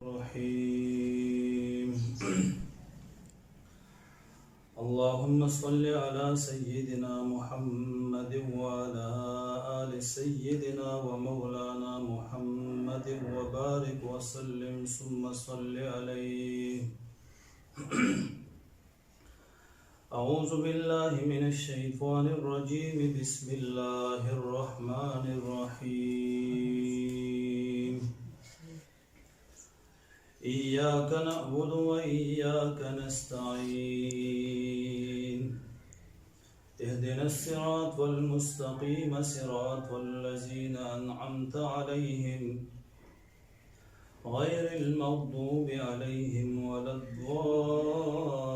الرحيم اللهم صل على سيدنا محمد وعلى آل سيدنا ومولانا محمد وبارك وسلم ثم صل عليه أعوذ بالله من الشيطان الرجيم بسم الله الرحمن الرحيم إياك نعبد وإياك نستعين اهدنا الصراط المستقيم صراط الذين أنعمت عليهم غير المغضوب عليهم ولا الضالين